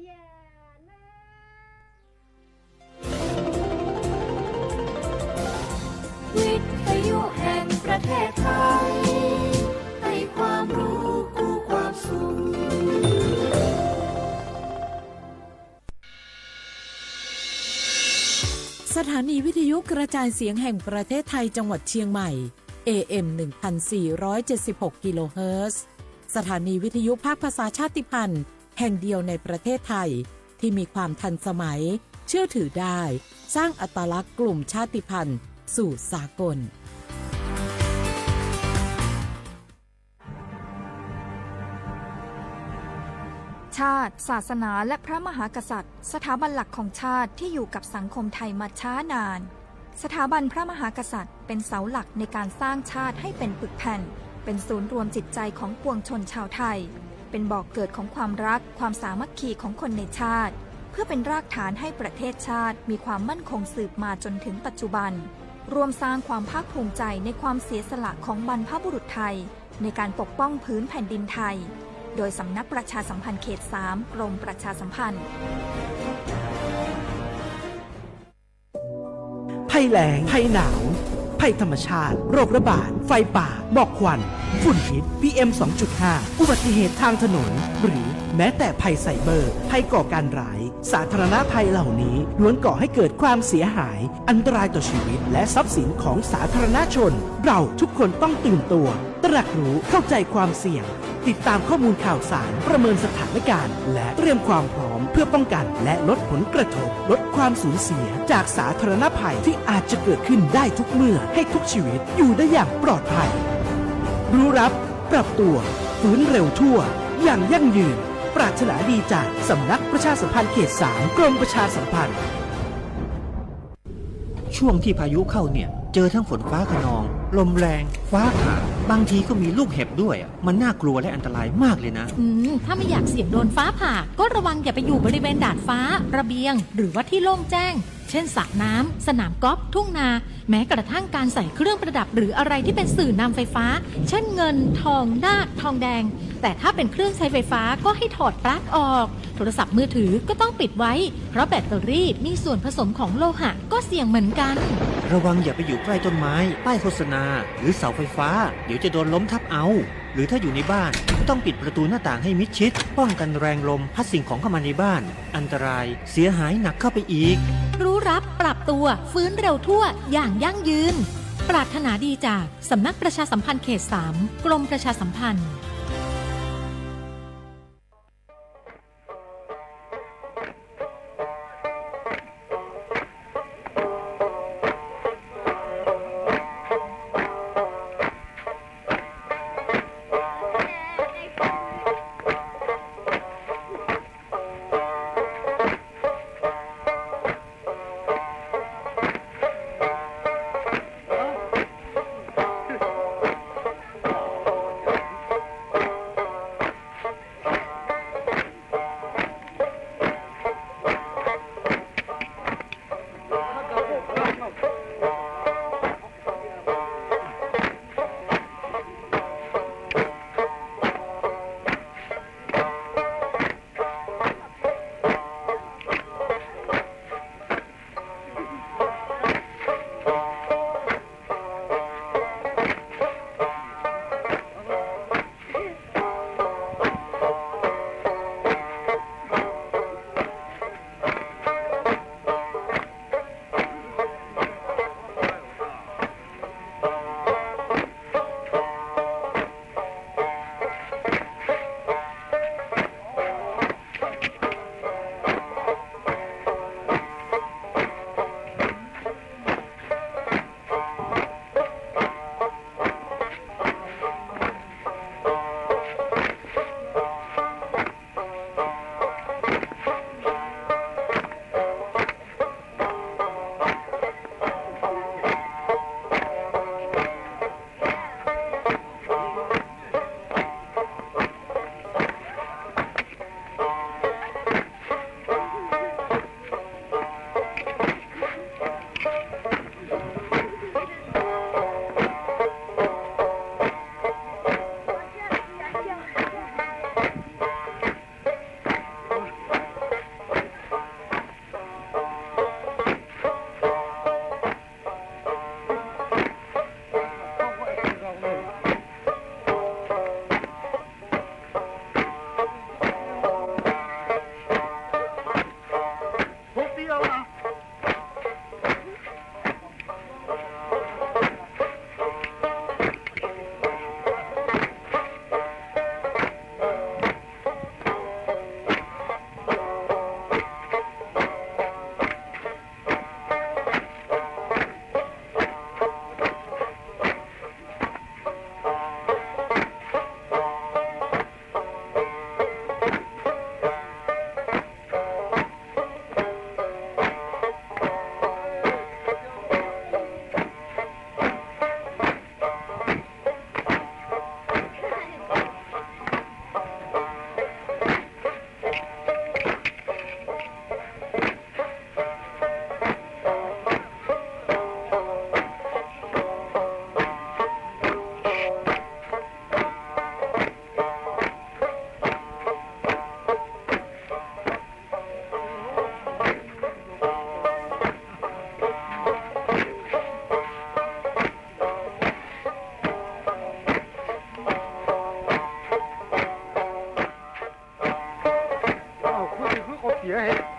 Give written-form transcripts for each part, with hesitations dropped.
อย่านะ วิทยุแห่งประเทศไทยให้ความรู้คู่ความสุขสถานีวิทยุกระจายเสียงแห่งประเทศไทยจังหวัดเชียงใหม่ AM 1476 กิโลเฮิรตซ์สถานีวิทยุภาคภาษาชาติพันธุ์แห่งเดียวในประเทศไทยที่มีความทันสมัยเชื่อถือได้สร้างอัตลักษณ์กลุ่มชาติพันธุ์สู่สากลชาติศาสนาและพระมหากษัตริย์สถาบันหลักของชาติที่อยู่กับสังคมไทยมาช้านานสถาบันพระมหากษัตริย์เป็นเสาหลักในการสร้างชาติให้เป็นปึกแผ่นเป็นศูนย์รวมจิตใจของปวงชนชาวไทยเป็นบ่อกเกิดของความรักความสามัคคีของคนในชาติเพื่อเป็นรากฐานให้ประเทศชาติมีความมั่นคงสืบมาจนถึงปัจจุบันรวมสร้างความภาคภูมิใจในความเสียสละของบรรพบุรุษไทยในการปกป้องพื้นแผ่นดินไทยโดยสำนักประชาสัมพันธ์เขต 3 กรมประชาสัมพันธ์ภัยแล้งภัยหนาวภัยธรรมชาติโรคระบาดไฟป่าหมอกควันฝุ่นพิษ PM 2.5 อุบัติเหตุทางถนนหรือแม้แต่ภัยไซเบอร์ภัยก่อการร้ายสาธารณภัยเหล่านี้ล้วนก่อให้เกิดความเสียหายอันตรายต่อชีวิตและทรัพย์สินของสาธารณชนเราทุกคนต้องตื่นตัวตระหนักรู้เข้าใจความเสี่ยงติดตามข้อมูลข่าวสารประเมินสถานการณ์และเตรียมความพร้อมเพื่อป้องกันและลดผลกระทบลดความสูญเสียจากสาธารณภัยที่อาจจะเกิดขึ้นได้ทุกเมื่อให้ทุกชีวิตอยู่ได้อย่างปลอดภัยรู้รับปรับตัวฟื้นเร็วทั่วอย่างยั่งยืนปรารถนาดีจากสำนักประชาสัมพันธ์เขต 3 กรมประชาสัมพันธ์ช่วงที่พายุเข้าเนี่ยเจอทั้งฝนฟ้าคะนองลมแรงฟ้าผ่าบางทีก็มีลูกเห็บด้วยมันน่ากลัวและอันตรายมากเลยนะถ้าไม่อยากเสี่ยงโดนฟ้าผ่าก็ระวังอย่าไปอยู่บริเวณดาดฟ้าระเบียงหรือว่าที่โล่งแจ้งเช่นสระน้ำสนามกอล์ฟทุ่งนาแม้กระทั่งการใส่เครื่องประดับหรืออะไรที่เป็นสื่อนำไฟฟ้าเช่นเงินทองนาคทองแดงแต่ถ้าเป็นเครื่องใช้ไฟฟ้าก็ให้ถอดปลั๊กออกโทรศัพท์มือถือก็ต้องปิดไว้เพราะแบตเตอรี่มีส่วนผสมของโลหะก็เสี่ยงเหมือนกันระวังอย่าไปอยู่ใกล้ต้นไม้ป้ายโฆษณาหรือเสาไฟฟ้าเดี๋ยวจะโดนล้มทับเอาหรือถ้าอยู่ในบ้านก็ต้องปิดประตูหน้าต่างให้มิดชิดป้องกันแรงลมพัดสิ่งของเข้ามาในบ้านอันตรายเสียหายหนักเข้าไปอีกรู้รับปรับตัวฟื้นเร็วทั่วอย่างยั่งยืนปรารถนาดีจากสำนักประชาสัมพันธ์เขต 3 กรมประชาสัมพันธ์ เ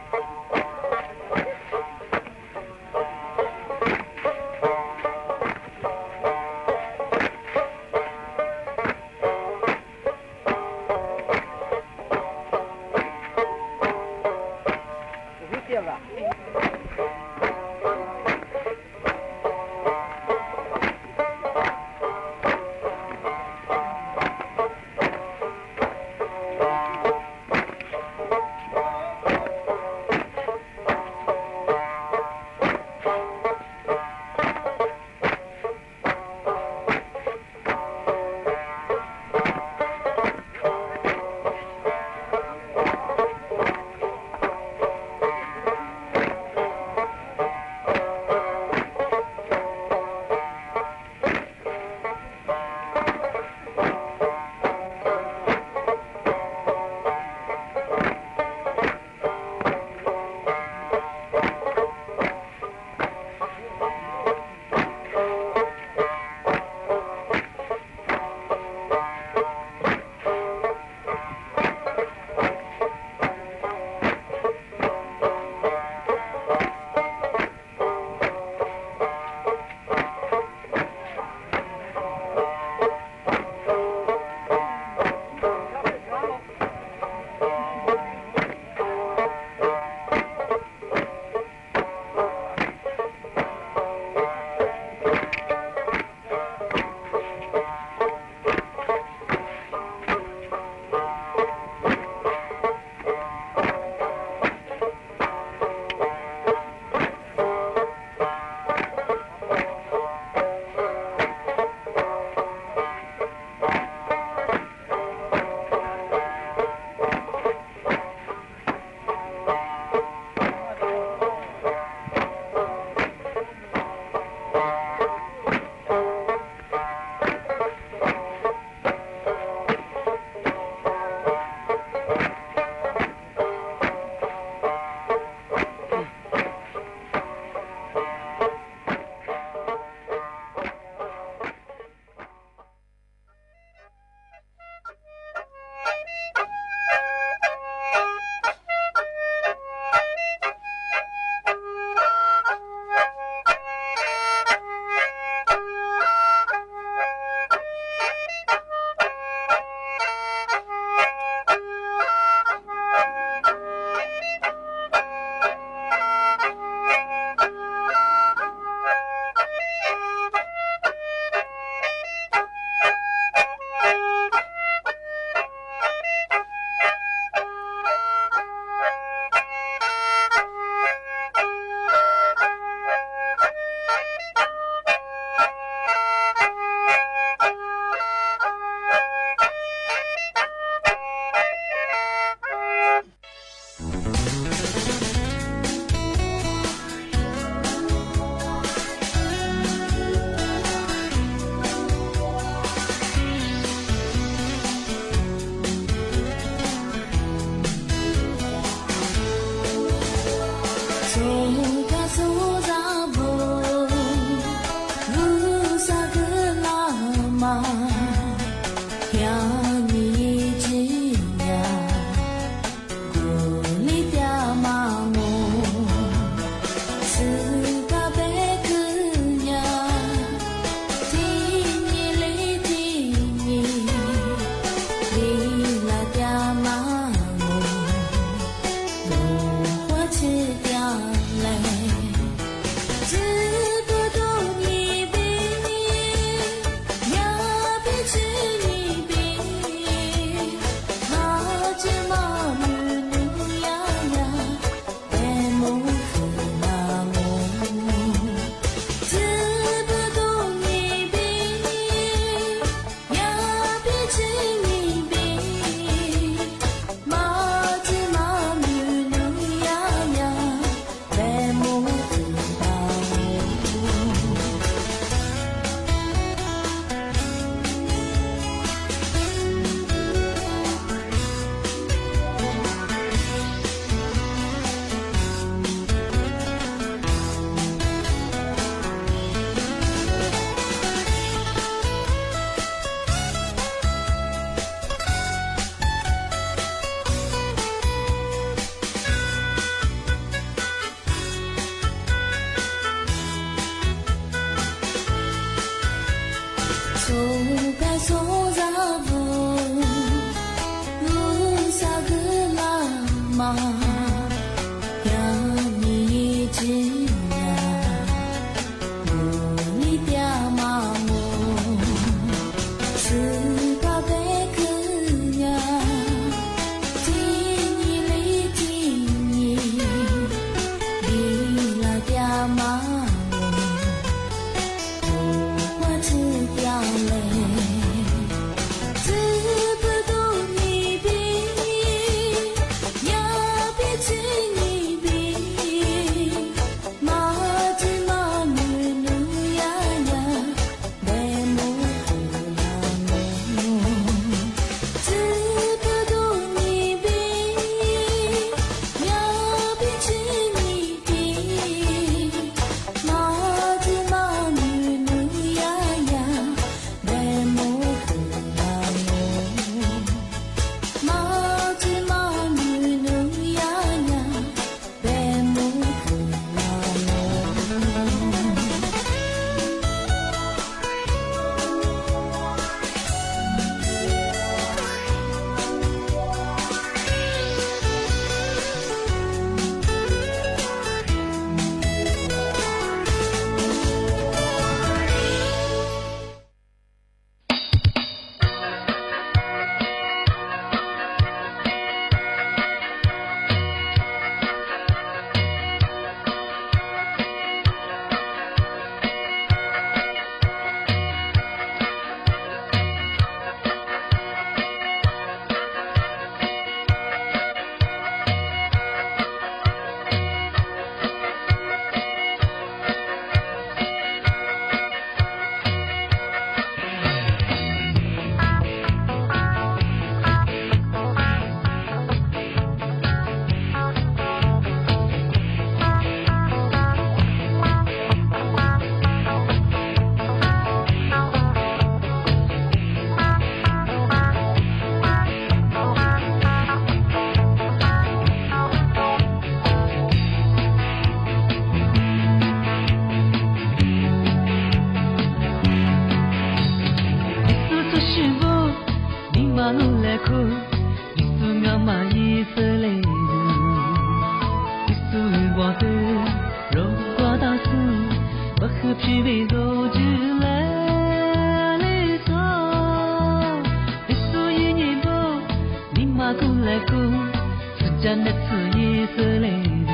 的刺夜色泪人，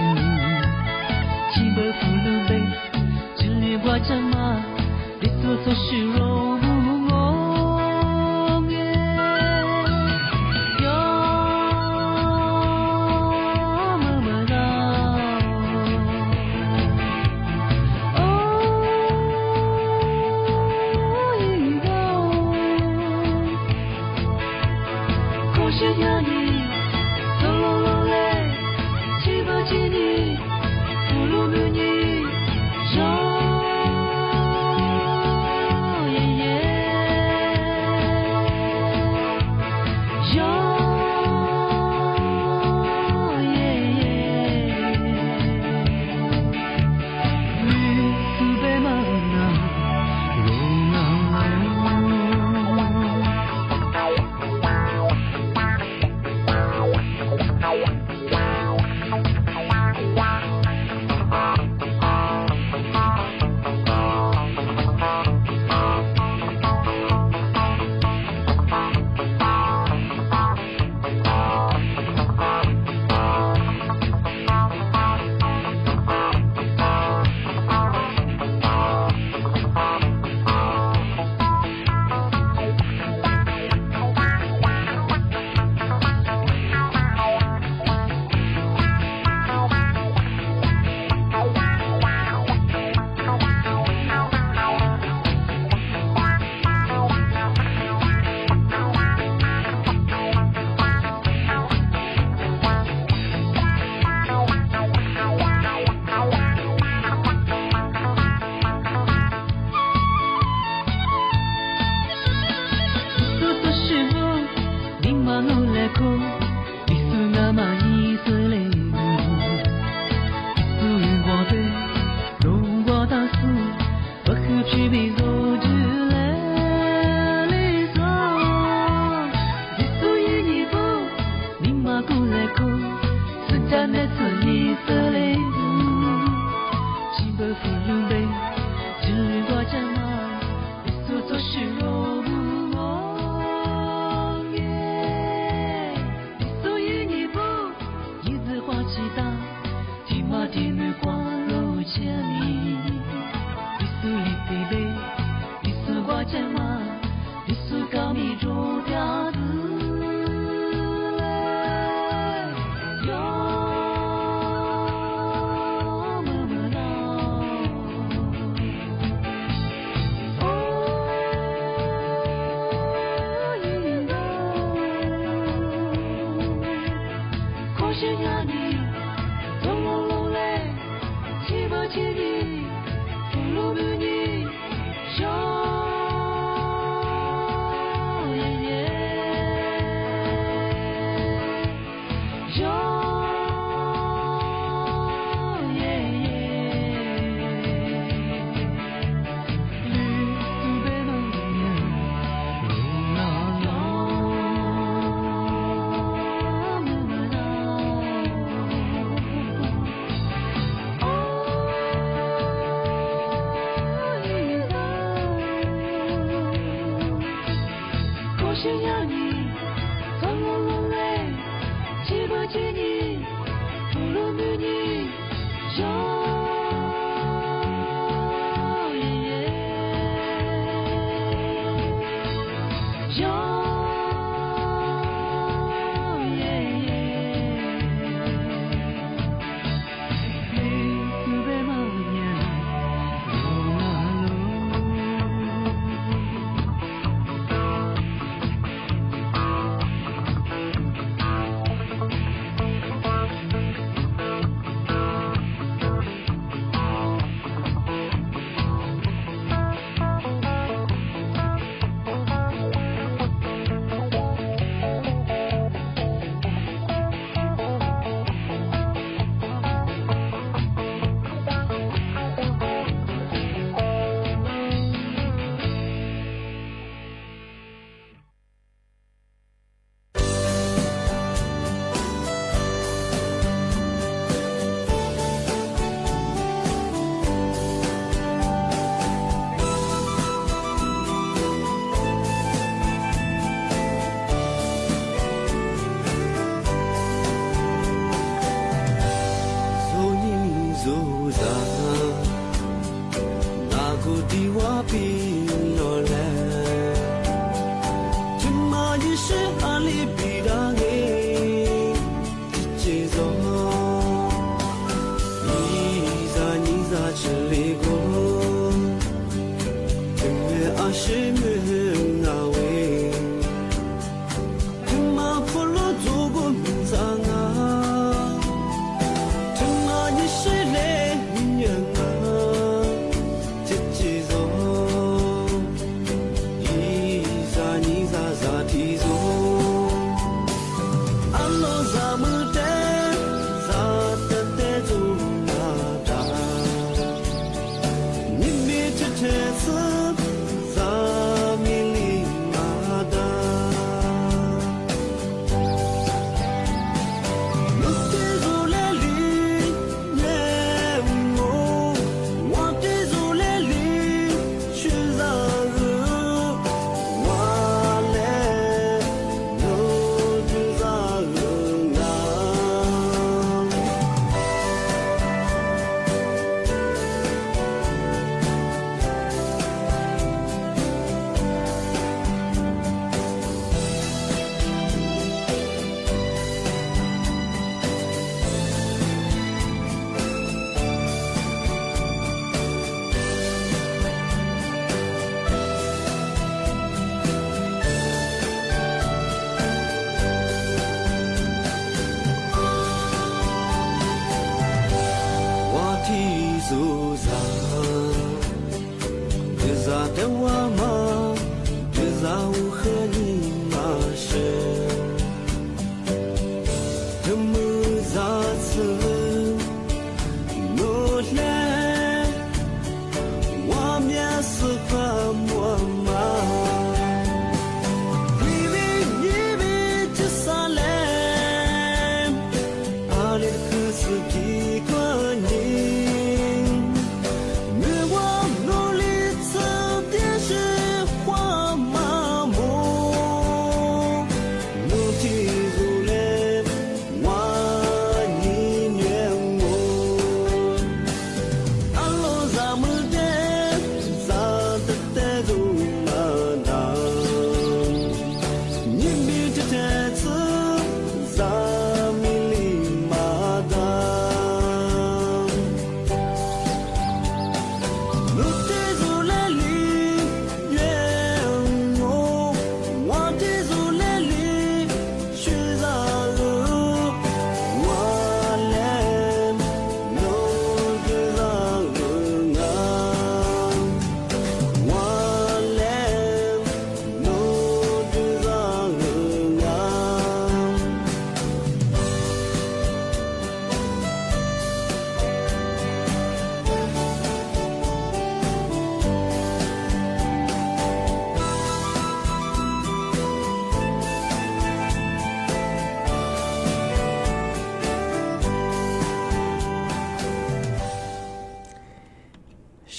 轻薄俘虏被只掠过战马，对所所虚荣我愿。么么哒，一个，可是呀你。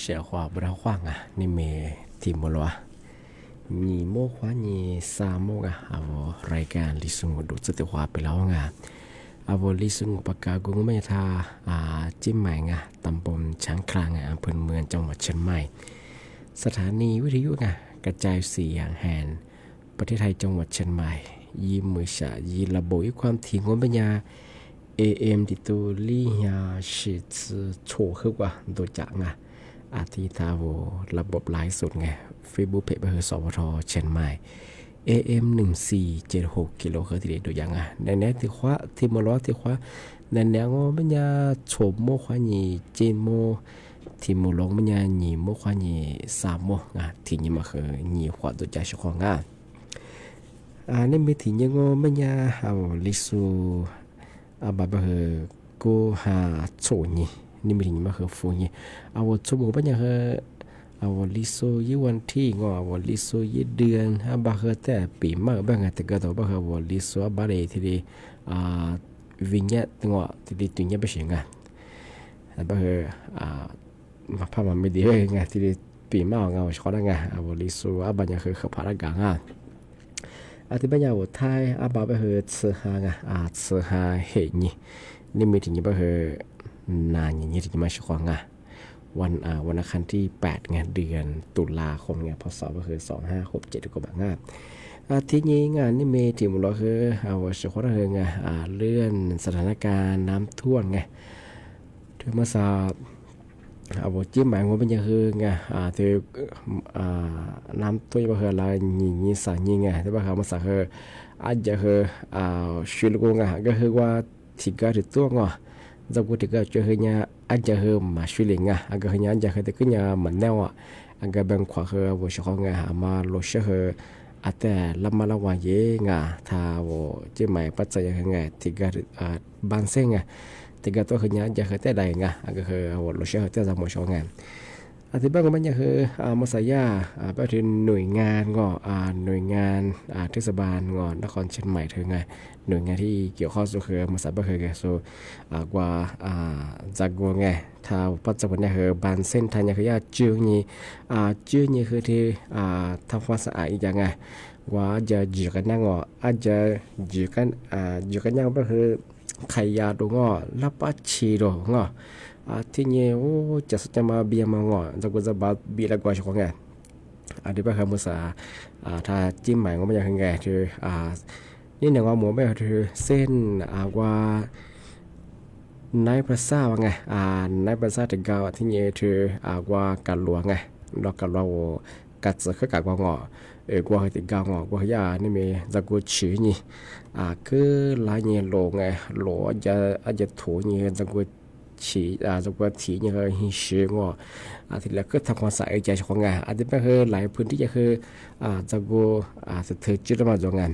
小话不让晃啊，你没听不咯？你莫花你沙漠啊，我รายการลิสุงดูสติว่าไปแล้วไงอาวลิสุงปากกากุงไม่ทาจิ้มใหม่ไงตำบลช้างคลางไงอำเภอเมืองจังหวัดเชียงใหม่สถานีวิทยุไงกระจายเสียงแห่งประเทศไทยจังหวัดเชียงใหม่ยีมือฉะยีระบบความถี่งปัญญา AM ติตูลี่ยาชิดโชว์ขึ้นกว่าโดยจากไงอาทิตย์ระบบไลฟ์สดไง Facebook เพจเบอร์สวทเชียงใหม่ AM 1476กิโลเฮิรตซ์ตัวอย่างในแนวที่ว่าที่มอลล์ที่ว่าในแนวมันยาโฉมโมขวานีเจนโมที่มอลล์มันยาหนีโมขวานีสามโมที่นี่มาคือหนีขวาตัวใจชของนี่มีที่ยังมันยาเอาลิซูบาเบอร์กูหาโฉนี่นี่มีที่มาคือฟูนี่เอาโฉมมันยาคือเอาลิโซยี่วันที่งอเอาลิโซยี่เดือนบาเฮแต่ปีมากบ้างแต่ก็ตัวบาเฮวลิโซบาเรที่ดีวิญญาณงอที่ดีตุญญาไปเสียงบาเฮมาพามันไม่ดีเลยไงที่ดีปีมากงอชอบได้ไงเอาลิโซบัญญัติคือขับพารากังที่บัญญัติไทยบาเฮเสือหางเสือหาเห็นนี่มีที่นี่บาเฮนานอย่างนี้ที่มาชอบวันอังคารที่8ไงเดือนตุลาคมไงพศก็คือ2567ก็แบบง่ายทีนี้งานนี่เมทีมเราคือเอาเฉพาะเรื่องไงเลื่อนสถานการณ์น้ำท่วมไงถึงมาสอบเอาจิ้มหมายว่าเป็นยังคือไงที่น้ำท่วมก็คืออะไรยิงสายยิงไงที่ว่าเขามาสักคืออาจจะคือชีวิตกูไงก็คือว่าที่เกิดตัวงZagu tiga cuhnya aja ma shulinga aga hanya aja ketiknya menewa aga bang kwa he wo shonga ma lo she ate lama lawa ye nga tha wo je mai pat sa nga tiga ban senga tiga to hanya aja kete dai nga aga he wo lo she te za mo shongaที่บ้านก็มันยังคือมาสายาไปถึงหน่วยงานก็หน่วยงานเทศบาลก็นครเชียงใหม่ถึงไงหน่วยงานที่เกี่ยวข้องก็คือมาสายบ้านคือไงโซกว่าจากกัวไงถ้าปัจจุบันเนี่ยคือบานเส้นทางเนี่ยคือยาจื้อนี่คือที่ทำความสะอาดอีกอย่างไงว่าจะยืดกันนั่งก็อาจจะยืดกันนั่งก็คือไข่ยาดูก็รับปัจฉีดูก็ที่เนี่ยโอ้จะมาเบียมางอจะกูจะบาบีละกว่าชของไงที่บ้านเขาเมื่อสาถ้าจิ้มหมายก็ไม่ยังไงคือนี่เนี่ยว่าหมูไม่คือเส้นว่านายประสาว่าไงนายประสาถึงกาวที่เนี่ยคือว่าการหลวงไงดอกการหลวงกัดเสือขึ้นกับงอกว่าถึงกาวงอกว่าย่านี่มีจะกูชี้นี่คือลายเนี่ยโลไงโลอาจจะถูเนี่ยจะกูchỉ trong quá trình như là hình sự ngọ thì là cứ tham quan saiใจของงานที่เป็นคือหลายพื้นที่จะคือจะกูจะถือจุดมาจงงาน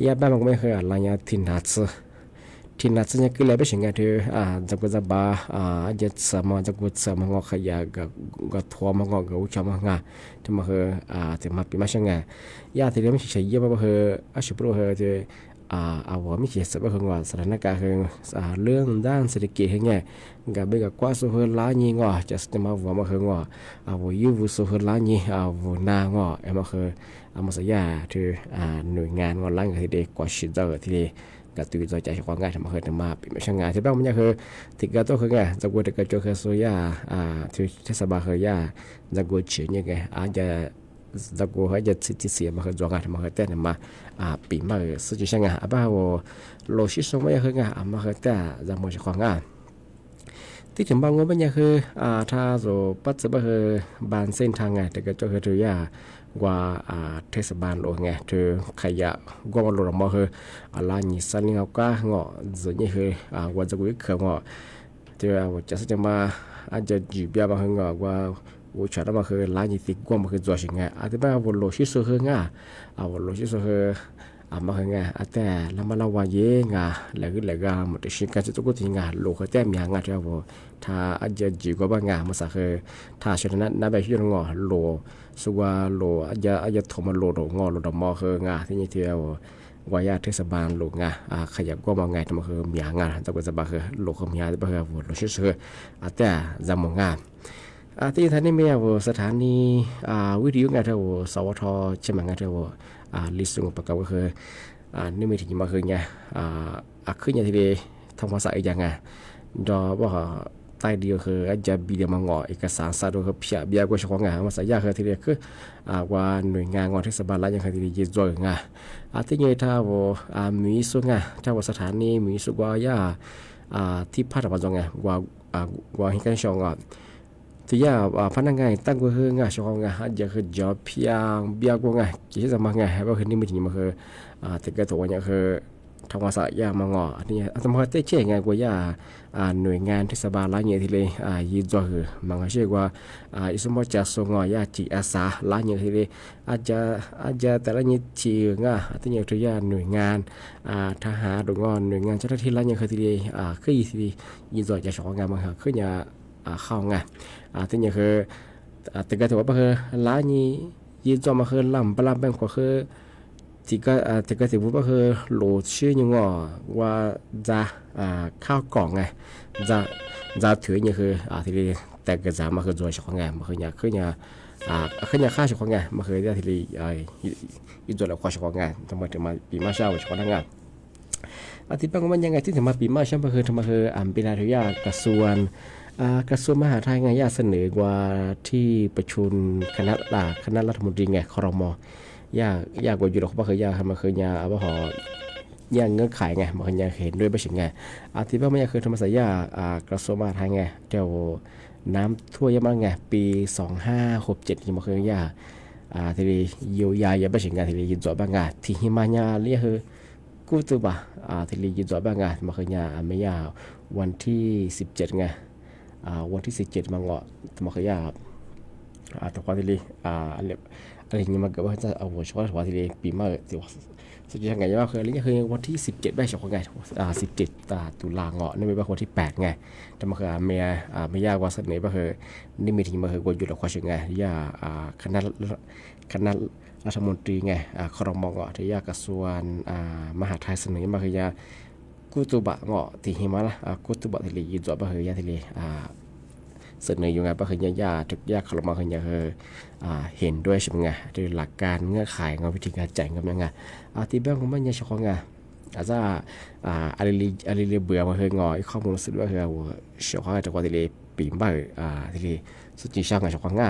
ยาบ้านมันไม่คืออะไรเนี่ยทินนัดเนี่ยคืออะไรไม่ใช่ไงที่จะกูจะบ้าจะสามารถจะกูสามารถงอขยะกับทัวร์มางอกับอุจจาระงานที่มันคือที่มาปีมาใช่ไงยาที่เรียกไม่ใช่เยี่ยมมันคืออาชีพเราคือที่ เอาว่าไม่เขียนสบายคือว่าสถานการณ์คือเรื่องด้านเศรษฐกิจไงกับเบกับกว่าสุขล้านี่งอจะสมาว่ามาคือว่าเอาว่ายูวุสุขล้านี่เอาว่านางอเอ็มคือเอามาสัญญาถือหน่วยงานงอนล้างที่เด็กกว่าชิดเจอที่เด็กกับตัวใจเฉพาะงานทำมาเคยทำมาเป็นไม่ใช่งานที่บ้านมันยังคือติดกับตัวคือไงจะกูติดกับโจคือโซยาที่เทศบาลคือยาจะกูเชื่อยังไงอาจจะกูให้จะสิทธิเสียมาคือจวงงานทำมาเคยแต่ทำมาปีมาสุดที่ใช่งานบ้าว่าโลชิสไม่ยังคืองานมาเคยแต่จะมาเฉพาะงานที่ถึงบางวันมันยังคือถ้าโซปัจจุบันคือบานเส้นทางไงแต่ก็จะคือตัวยาว่าเทศบาลโลไงเธอขยะกว่าโลละมอคืออะไรนี่สันนิษฐานก็เงาะส่วนนี้คือว่าจะกูเขื่อนเงาะเธอว่าจะมาอาจจะจีบยาบางเงาะว่าว่าฉันมาคือร้านนี้ติดกว่ามาคือตัวสิ่งไงอาจจะแบบว่าโลชิสุคือไงว่าโลชิสุคือมาคือไงแต่แล้วมาเราว่าเย่ไงแล้วก็มันจะสิ่งการจะต้องทิ้งไงโลเขาแต่มีงานที่ว่าถ้าอาจจะจีบกว่าบางงานมาสักคือถ้าฉะนั้นนั่นแบบที่เราเงาะโลสุวาโลอาจจะถมโลดงอโลดมอคืองาที่นี่เที่ยววายาเทศบาลโลงาขยับก็มาไงแต่มาคือมีงานแต่ก็จะบอกคือโลเขามีงานแต่คือโลชื่อคือแต่จะมองงานที่ท่านนี่มีสถานีวิทยุงานเท่าสวทใช่ไหมงานเท่าลิสุงประกอบก็คือนี่มีที่มาคือไงขึ้นอย่างที่เดียทำภาษาอีกอย่างไงดอว่าใต้เดียวคืออาจจะบีเดียมังงอเอกสารสาดูคือเพียบียกว่าเฉพาะงานมาสัญญาคือที่เดียคือว่าหน่วยงานงานเทศบาลแล้วยังคือที่เดียยืดจ่อยงานที่นี่ถ้าว่ามีสุงาถ้าว่าสถานีมีสุว่ายาที่พัฒนาจงไงว่าให้กันชงที่ยาพนักงานตั้งก็คืองานชงงานอาจจะคือจอบเพียงบียกว่าไงกี่สมัครงานว่าคือนี่มีที่มาคือที่ก็ตัวเนี่ยคือทำภาษายามังงอนี่สมัครเตะเช่ไงกว่ายาหน่วยงานเทศบาลหลายอย่างที่เลยยืดจ่อคือมันก็เชื่อว่าอิสมอจะส่งยาจิอาสาหลายอย่างที่เลยอาจจะแต่ละอย่างที่ง่ะที่อย่างที่ยาหน่วยงานทหารหรืองอนหน่วยงานเจ้าหน้าที่หลายอย่างที่เลยคือที่ยืดจ่อจะสอนงานมันคืออย่างเข้างานที่อย่างคือแต่ก็ถือว่าคือหลายอย่างยืดจ่อมาคือลำแบ่งกว่าคือที่ก็ถือว่าคือโหลดชื่อยังว่าจะข้าวกล่องไงจะถืออย่างคือที่แต่ก็จะมาคือตัวเฉพาะไงมาคืออย่างข้าวเฉพาะไงมาคือที่อีตัวเราข้าวเฉพาะไงทำไมถึงมาปีมาเช้าเฉพาะงานที่บางวันยังไงที่ถึงมาปีมาเช้ามาคือทำไมคือเป็นอะไรยากกระทรวงมหาดไทยไงยากเสนอว่าที่ประชุมคณะรัฐมนตรีไงครม.ยากกว่าอยู่หรอกเพราะเคยยากมาเคยยาเอาหอย่างเงื่อนไขไงมาเคยยาเห็นด้วยไม่ใช่ไงที่ว่าไม่ยากคือธรรมศาสตร์กระทรวงมหาดไทยไงเดี๋ยวน้ำท่วมเยอะมากไงปี2567ที่มาเคยยาที่เยียวยาอย่าไม่ใช่ไงที่ยินจอบบ้างไงที่หิมะเนี่ยเรียกคือกู้ตัวบ่ที่ยินจอบบ้างไงมาเคยยาไม่ยาวันที่17ไงวันที่17มาเงาะมาเคยยาแต่ความที่อะไรอย่างเงี้ยมันก็ว่าจะเอาหัวช็อตหัวที่เลยปีมาที่สุดยังไงว่าคือวันที่17ได้เฉพาะไง17ตุลาเงาะนี่ไม่ว่าวันที่8ไงแต่มันคือไม่ยากว่าเสนอว่าคือนี่มีที่มาคือกวนอยู่แล้วความเชื่อไงย่าคณะรัฐมนตรีไงครม.เงาะที่ย่ากระทรวงมหาดไทยเสนอมาคือยากุตุบะเงาะที่หิมะละกุตุบะที่เลยยืนจอดว่าคือยาที่เลยเสนออยู่ไงว่าคือยาทุกยาครม.คือยาคือเห็นด้วยใช่ไหมไงโดยหลักการเงื่อนไขงานวิธีการจ่ายเงินยังไงที่เบื้องของมันยังเฉพาะไงอาจจะอะไรเบื่อมาเคยงอข้อมูลสุดว่าคือเฉพาะจากว่าที่เลยปีนบ่ายที่เลยสุดที่ช่างเฉพาะไง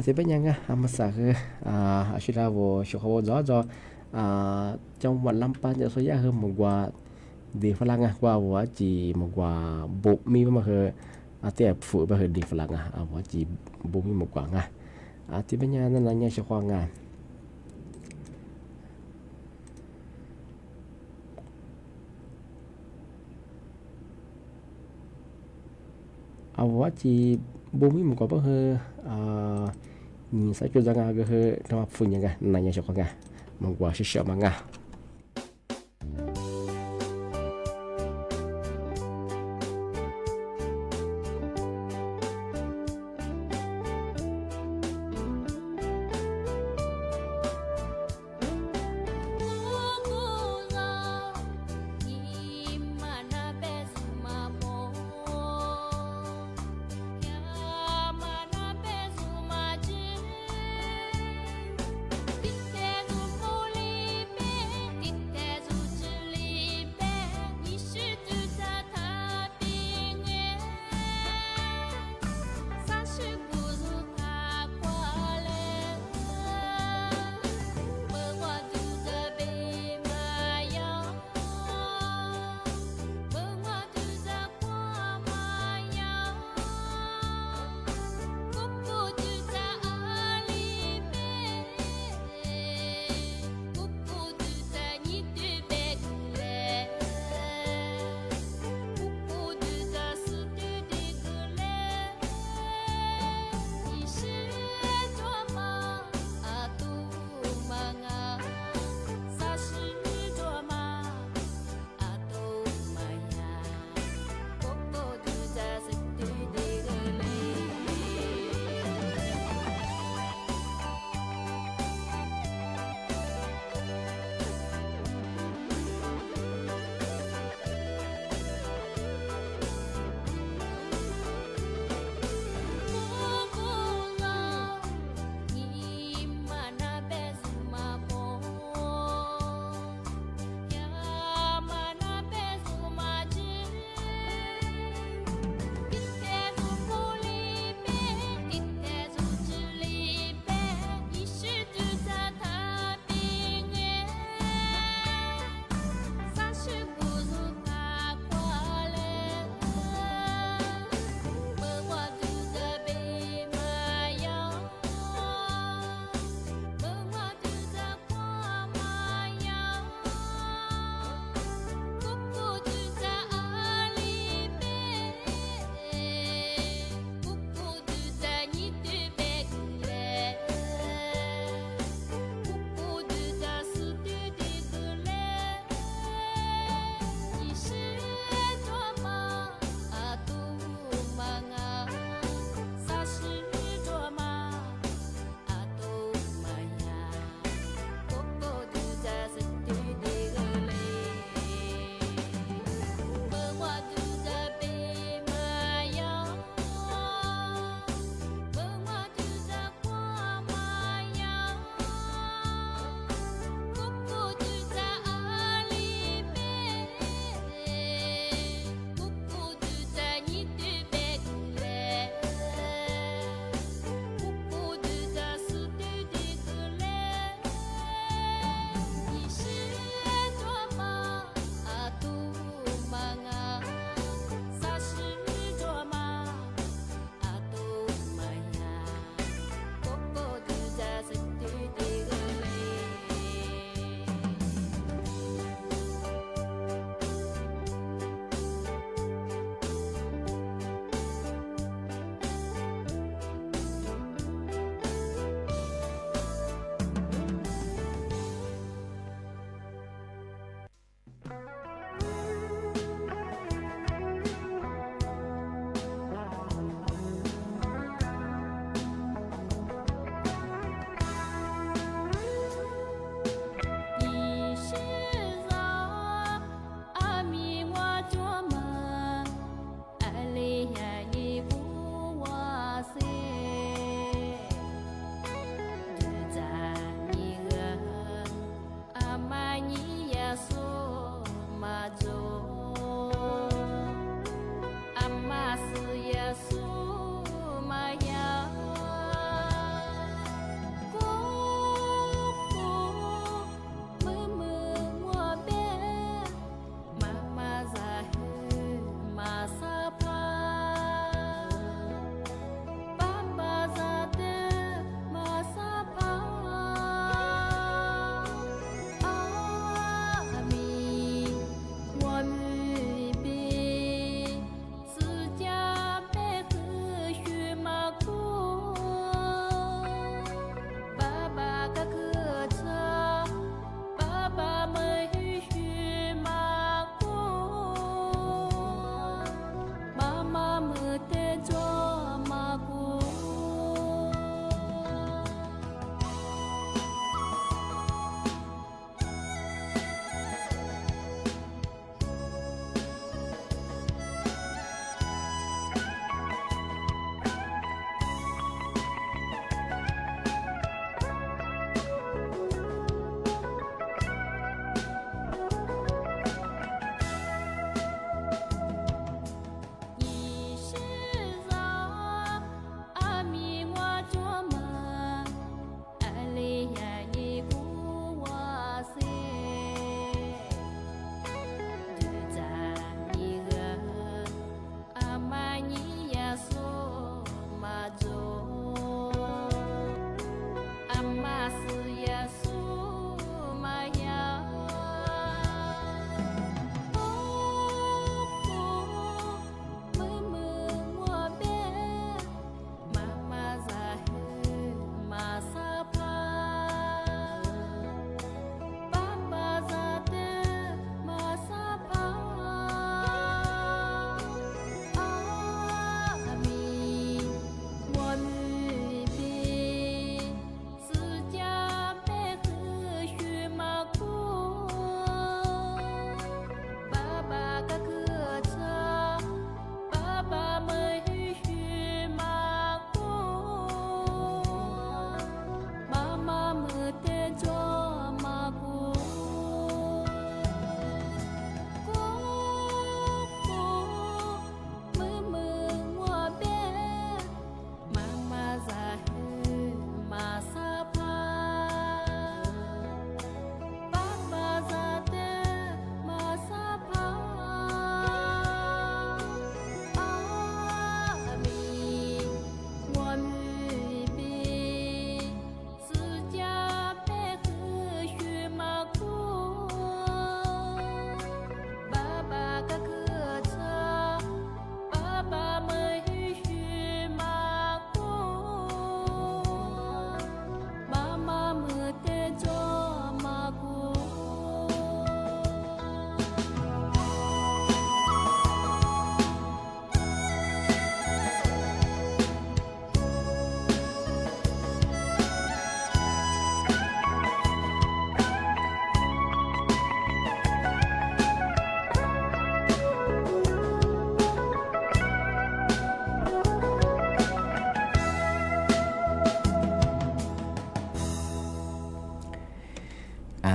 ที่เป็นยังไงมาสักคือชิลาโวเฉพาะจ่อจังหวัดลำปางจะส่วนใหญ่คือมันกว่าดีฝรั่งว่าจีมันกว่าบุมีมาคือแต่ฝืนมาคือดีฝรั่งว่าจีบุมีมันกว่าไงที่เป็นยังนั่นยังเฉพาะงานว่าจีบุมีมันกว่าก็คือนี่สักจุดยังไงก็คือทำฝุ่นยังไงนั่นยังเฉพาะงานมันกว่าเฉยๆมั้ง มือเตจอมากู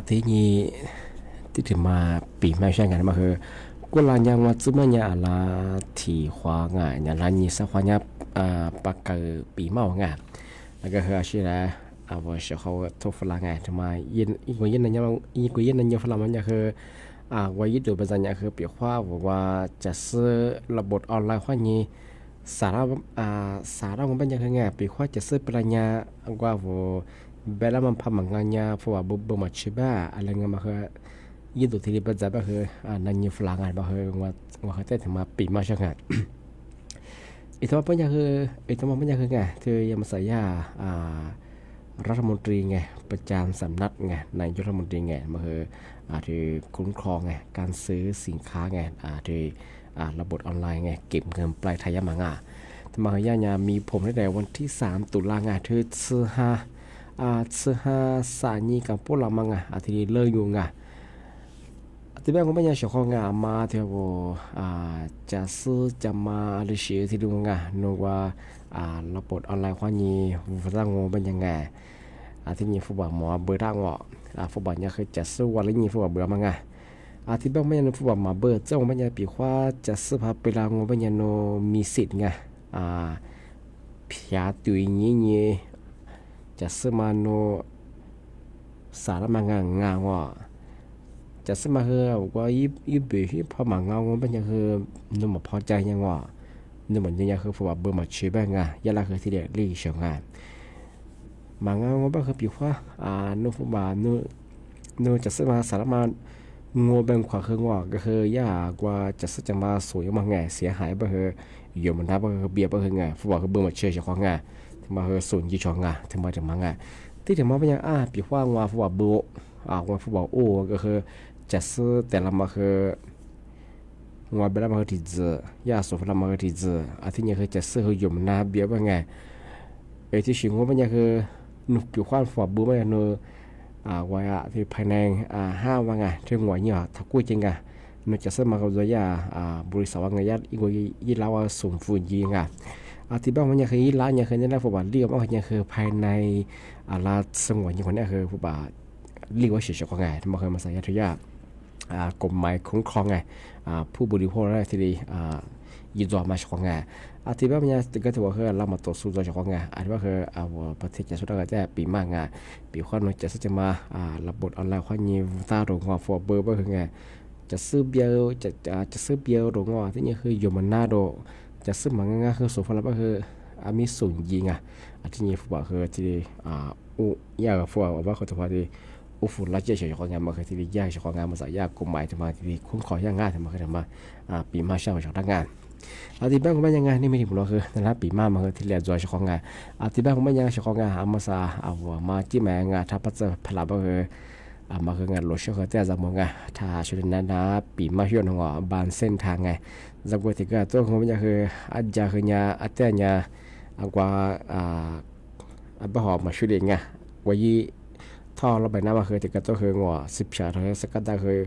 thế nhì tí thì mà bị mai sang ngày mà hơi cô là nhà mà chú mà nhà là thì hoa ngài nhà là nhì sao hoa nhà bạc cờ bị màu ngài là cái hơi chỉ là vừa sẽ họ thu phật là ngài mà yên người yên là nhau người yên là nhau phật làm nhà hơi quay ít được bây giờ nhà hơi bị hoa vàจะซื้อระบบออนไลน์hoa nhìสาระของปัญญาคือไงปีว่าจะซื้อปัญญาว่าว่าเวลามันพามังงานเนี่ยเพราะว่าบุมาชิบ้าอะไรเงี้ยมาคือยิ่งตัวที่ปัจจัยบ้าคือนั่นยิ่งฝรั่งงานบ้าคือว่าเขาได้ถึงมาปีมาช่างงานอีกตัวปัญญาคือไงที่ยังมาใส่ยารัฐมนตรีไงประจำสำนักไงนายกรัฐมนตรีไงมาคือที่คุ้มครองไงการซื้อสินค้าไงที่ระบบออนไลน์ไงเก็บเงินปลายทายมังทำไมย่าเนี่ยมีผมตั้งแต่วันที่3 ตุลาคมเธอซื้อสานีกับพวกเรามังที่เลิกอยู่ที่แม่ของปัญญาเฉพาะมาเที่ยวจะซื้อจะมาหรือเสียที่ดูนึกว่าระบบออนไลน์ความนี้ฟังงเป็นยังไงที่นี่ฟุตบอลหมอเบอร์ร่างฟุตบอลเนี่ยคือจะซื้อวันละนี่ฟุตบอลเบื่อมังที่บ้านไม่ยันฟุตบอลมาเบอร์เจ้าไม่ยันปีว่าจะซื้อพาไปลางไม่ยันโนมีสิทธิ์พิจารณางี้จะซื้อมาโนสารมังจะซื้อมาคือว่าอีเบที่พอมังไม่ยันคือนุ่มพอใจยังนุ่มยังคือฟุตบอลเบอร์มาชีบ้างยาลาคือที่เด็กลีเฉียงมังไม่คือปีว่านุ่มฟุตบอลนุ่มจะซื้อมาสารมางัวเป็นขวาคืองก็คือยากว่าจะสักมาสวยมาไงเสียหายบ่คืออยู่มันได้บ่คือเบียบ่คือไงฟุตบอลคือเบื่อมาเชื่อจะของไงถึงมาคือส่วนยี่ช่องไงถึงมาถึงมาไงที่ถึงมาเป็นยังปีว่างัวฟุตบอลเบื่องัวฟุตบอลโอ้ก็คือจะซื้อแต่ละมาคือ งัวเบลามาที่เจอยาสุฟลามาที่เจอาทิตย์นี้คือจะซื้ออยู่มันนาเบียว่าไงที่ชิงว่ามันยังคือหนุกอยู่ข้างฝับบูมันยังว่าที่ภายในห้าว่าไงที่หัวเนี่ยถ้ากู้จริงอ่ะมันจะซื้อมากับตัวยาบริษัทว่าไงยัดอีกว่ายี่ล้าว่าสุ่มฝุ่นยิงอ่ะที่บ้านมันยังคือยี่ล้ายังคือเนี่ยนะผู้บ่าวเลี้ยวมันยังคือภายในลาสงวนอย่างคนนี้คือผู้บ่าวเลี้ยวว่าเฉยๆว่าไงมันเคยมาใส่ยาทุยากฎหมายคุ้มครองไงผู้บริโภคได้ที่ดียืนรอมาช่องไงที่บ้านมันยังก็ถือว่าคือเรามาต่อสู้ตัวช่องไงที่ว่าคือประเทศจะสุดท้ายจะปีมากไงปีข้อนู้นจะมาระบบออนไลน์ข้อนี้ตาโรงงานฟอร์เบอร์ว่าคือไงจะซื้อเบียร์จะซื้อเบียร์โรงงานที่นี่คืออยู่มันหน้าโดจะซื้อมันง่ายคือส่วนผลว่าคือมีส่วนยิงที่นี่ฟุตบอลคือที่ยากฟุตบอลว่าเขาถือว่าที่ฝุ่นละเจ้าเฉยๆของงานมาคือที่ยากเฉยของงานมาใส่ยากกฎหมายจะมาที่คุ้มครองยากง่ายจะมาคือมาปีมาเช่าของทางงานที่บ้านของมันยังไงนี่ไม่ถึงหรอกคือนั่นแหละปีมามาคือที่เรียนจอยเฉยของงานที่บ้านของมันยังเฉยของงานมาซามาจิ้มแมงถ้าปัจจัยพลังก็คือมาคืองานรถเชื่อเขาแต่จะมองไงถ้าชุดนั้นนะปีมาเชื่อหัวบานเส้นทางไงจะกูที่ก็ตัวของมันคืออาจจะคือเนี่ยอาจจะเนี่ยกว่าบ้าหอบมาชุดเองไงว่ายี่ท่อเราไปน้ำมาคือที่ก็ตัวคือหัว10 ชาติสกัดได้คือ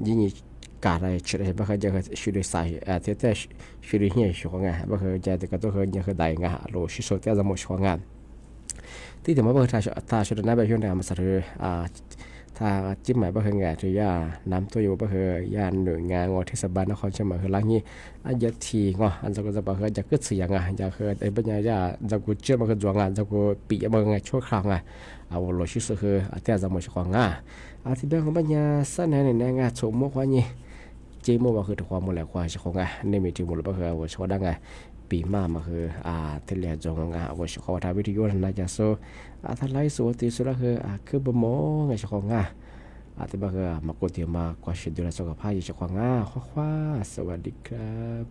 ยิ่งการอะไรชุดอะไรบ้างคือจะคือชุดใส่ที่แต่ชุดเหี้ยชุดของไงบ้างคือจะที่ก็ตัวคือยังคือได้ไงรถชุดแต่จะหมดชุดของงานที่ถึงมาบอกถ้าชุดนั้นไปช่วยในมาสื่อถ้าจิ้มหมายว่าคือไงที่ยาน้ำตัวอยู่ว่าคือยาหน่วยงานงอเทศบาลนครเชียงใหม่คือล้างนี้อันยัดทีงออันจะก็จะบอกคือจะกึศเสียงจะคือไอ้ปัญญาจะกูเชื่อมาคือจวงจะกูปีมาไงชั่วคราวเอาโลชิสคือแต่จะหมดของที่เรื่องของปัญญาสั้นในงานสมมติว่านี่เจมว่าคือความหมดแหละความของในมีที่หมดแล้วก็คือว่าชดได้ไงปีมาคือที่เรียนจงว่าชอบทำวิทยุน่าจะโซ่ถ้าไล่สูตรที่สุดก็คือบ่มไงชของที่ว่าคือมากดเดียวมากว่าชิดดูแลสุขภาพอยู่ชของคว้าสวัสดีครับ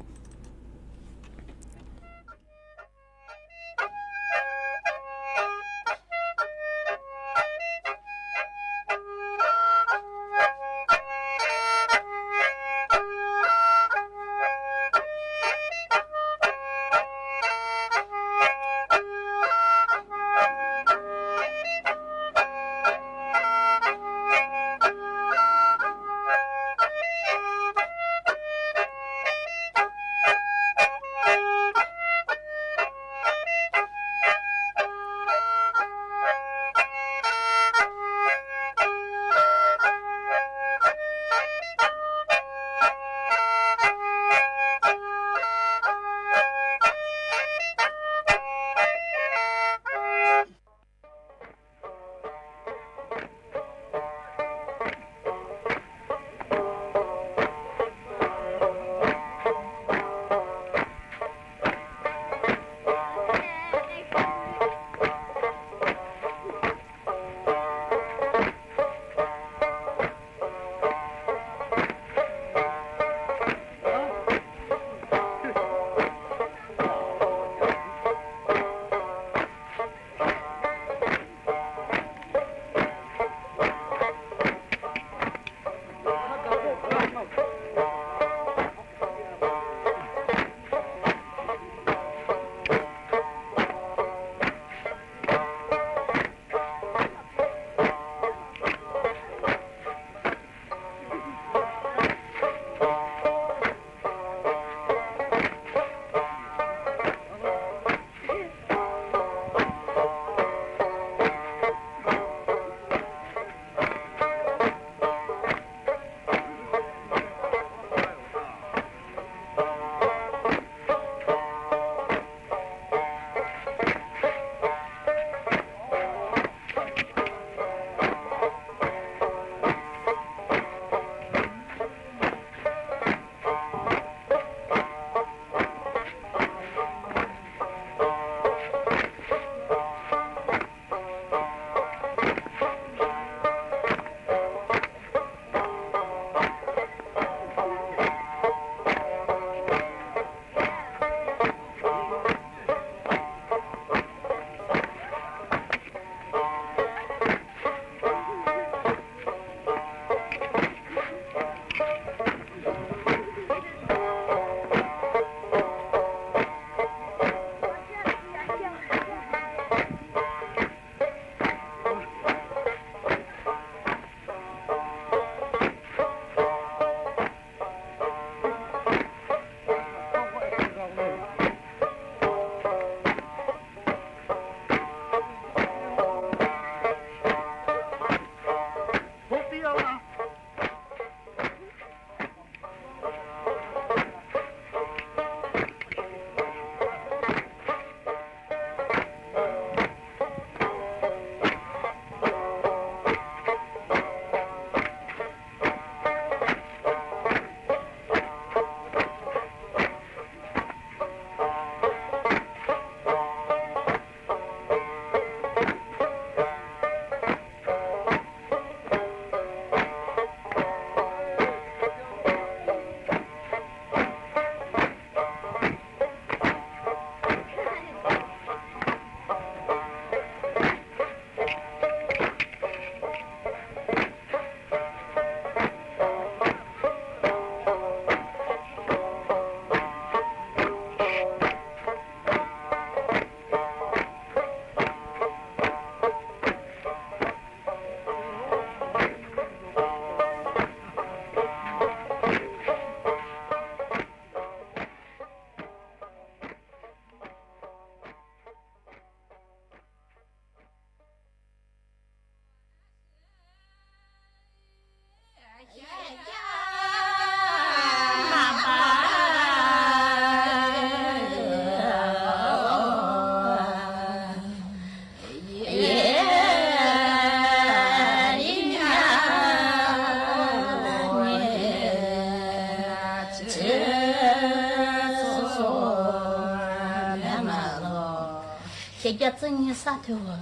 写家真你啥头啊？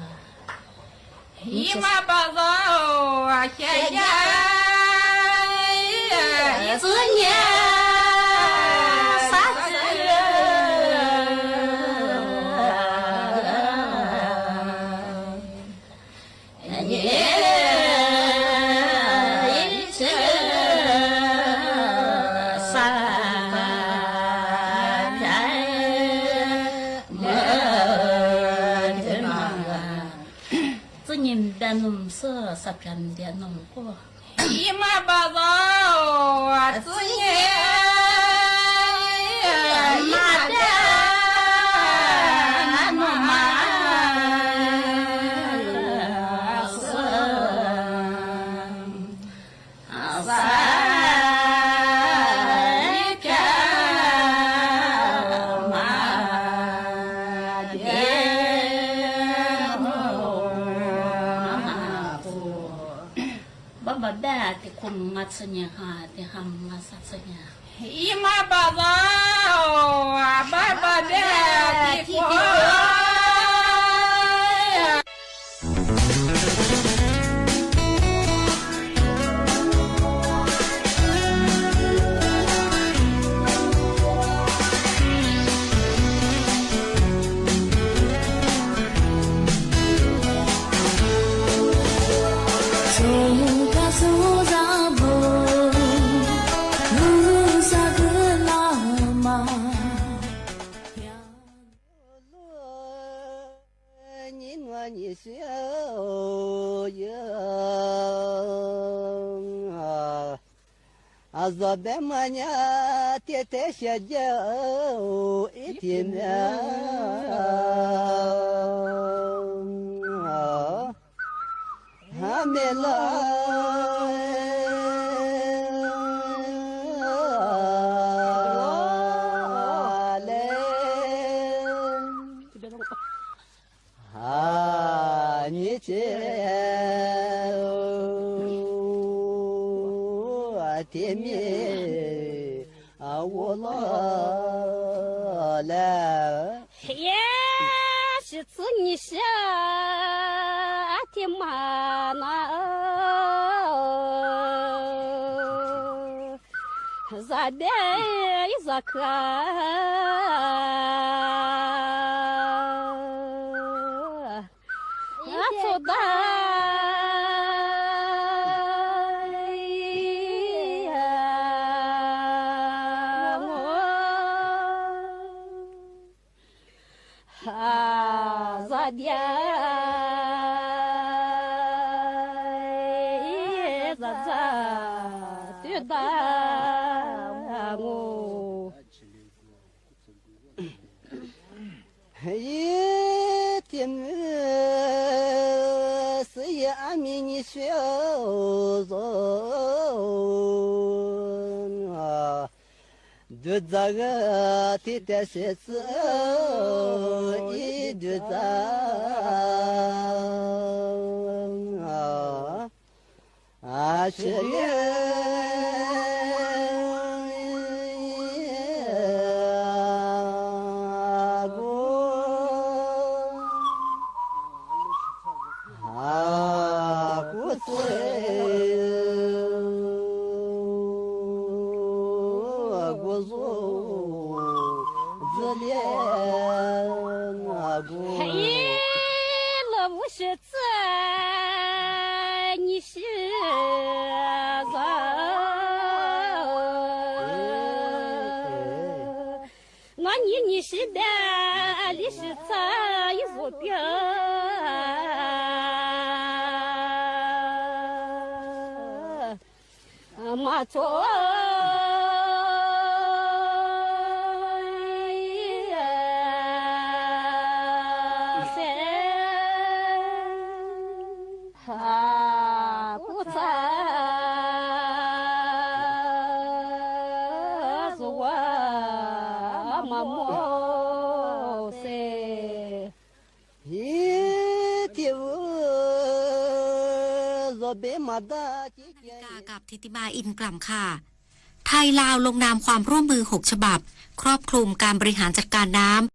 姨妈把肉啊，谢谢。子年啥子？啥片的弄过？姨妈把肉啊，子年妈的，弄妈吃年哈，的哈嘛啥吃年？姨妈把肉啊，爸爸的地瓜。Azabem mania tete şeca itime hamela ha niçe temi awala la ye shi zi ni sha timana zade izaka atoda de zaga tete ses i de za你是的，你是在左边，马错。กับทิติมาอินกล่ำค่ะไทยลาวลงนามความร่วมมือ6ฉบับครอบคลุมการบริหารจัดการน้ำ